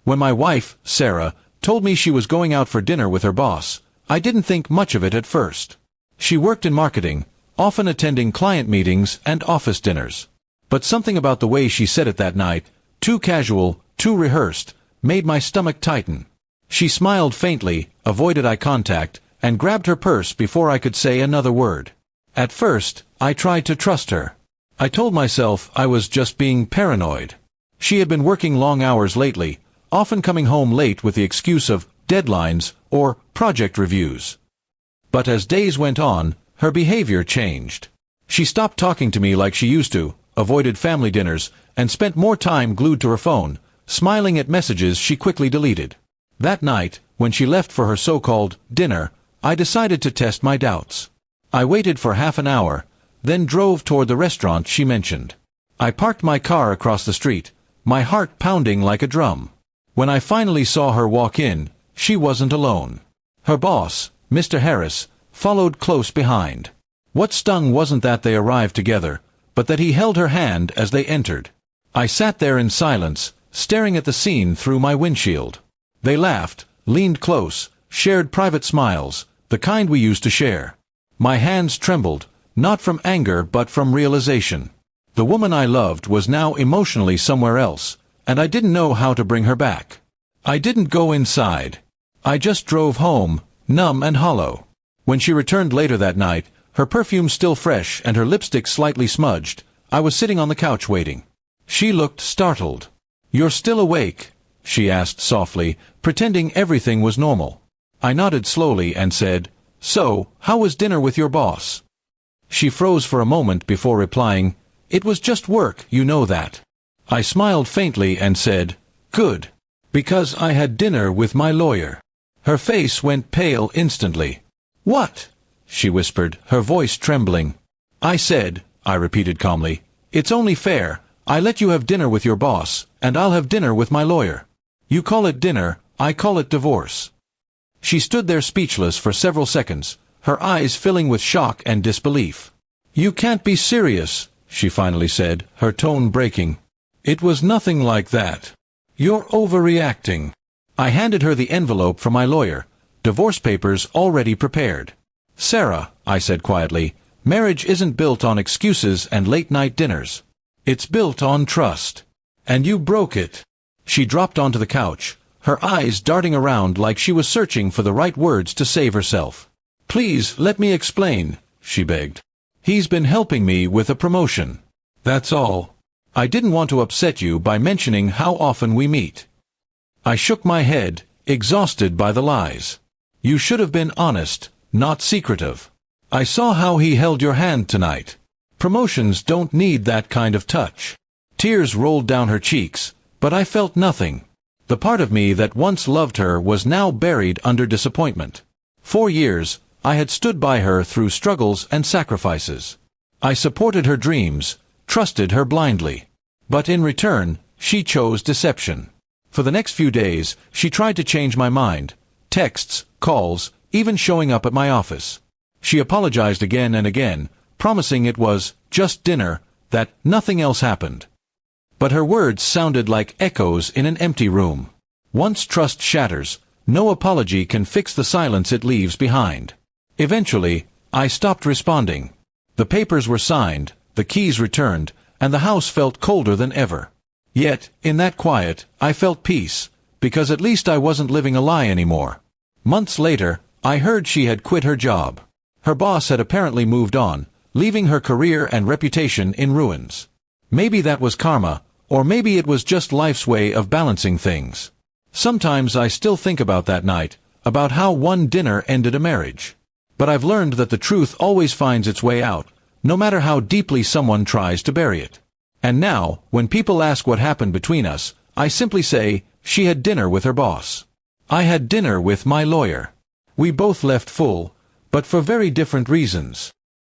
When my wife, Sarah, told me she was going out for dinner with her boss, I didn't think much of it at first. She worked in marketing, often attending client meetings and office dinners. But something about the way she said it that night, too casual, too rehearsed, made my stomach tighten. She smiled faintly, avoided eye contact, and grabbed her purse before I could say another word. At first, I tried to trust her. I told myself I was just being paranoid. She had been working long hours lately, often coming home late with the excuse of deadlines or project reviews. But as days went on, her behavior changed. She stopped talking to me like she used to, avoided family dinners, and spent more time glued to her phone, smiling at messages she quickly deleted. That night, when she left for her so-called dinner, I decided to test my doubts. I waited for half an hour, then drove toward the restaurant she mentioned. I parked my car across the street, my heart pounding like a drum. When I finally saw her walk in, she wasn't alone. Her boss, Mr. Harris, followed close behind. What stung wasn't that they arrived together, but that he held her hand as they entered. I sat there in silence, staring at the scene through my windshield. They laughed, leaned close, shared private smiles, the kind we used to share. My hands trembled, not from anger but from realization. The woman I loved was now emotionally somewhere else, and I didn't know how to bring her back. I didn't go inside. I just drove home, numb and hollow. When she returned later that night, her perfume still fresh and her lipstick slightly smudged, I was sitting on the couch waiting. She looked startled. "You're still awake?" she asked softly, pretending everything was normal. I nodded slowly and said, "So, how was dinner with your boss?" She froze for a moment before replying, "It was just work, you know that." I smiled faintly and said, "Good. Because I had dinner with my lawyer." Her face went pale instantly. "What?" she whispered, her voice trembling. "I said," I repeated calmly, "it's only fair. I let you have dinner with your boss, and I'll have dinner with my lawyer. You call it dinner, I call it divorce." She stood there speechless for several seconds, her eyes filling with shock and disbelief. "You can't be serious," she finally said, her tone breaking. "It was nothing like that. You're overreacting." I handed her the envelope from my lawyer, divorce papers already prepared. "Sarah," I said quietly, "marriage isn't built on excuses and late-night dinners. It's built on trust. And you broke it." She dropped onto the couch, her eyes darting around like she was searching for the right words to save herself. "Please, let me explain," she begged. "He's been helping me with a promotion. That's all. I didn't want to upset you by mentioning how often we meet." I shook my head, exhausted by the lies. "You should have been honest, not secretive. I saw how he held your hand tonight. Promotions don't need that kind of touch." Tears rolled down her cheeks, but I felt nothing. The part of me that once loved her was now buried under disappointment. 4 years, I had stood by her through struggles and sacrifices. I supported her dreams, trusted her blindly. But in return, she chose deception. For the next few days, she tried to change my mind. Texts, calls, even showing up at my office. She apologized again and again, promising it was just dinner, that nothing else happened. But her words sounded like echoes in an empty room. Once trust shatters, no apology can fix the silence it leaves behind. Eventually, I stopped responding. The papers were signed, the keys returned, and the house felt colder than ever. Yet, in that quiet, I felt peace, because at least I wasn't living a lie anymore. Months later, I heard she had quit her job. Her boss had apparently moved on, leaving her career and reputation in ruins. Maybe that was karma, or maybe it was just life's way of balancing things. Sometimes I still think about that night, about how one dinner ended a marriage. But I've learned that the truth always finds its way out, no matter how deeply someone tries to bury it. And now, when people ask what happened between us, I simply say, she had dinner with her boss. I had dinner with my lawyer. We both left full, but for very different reasons.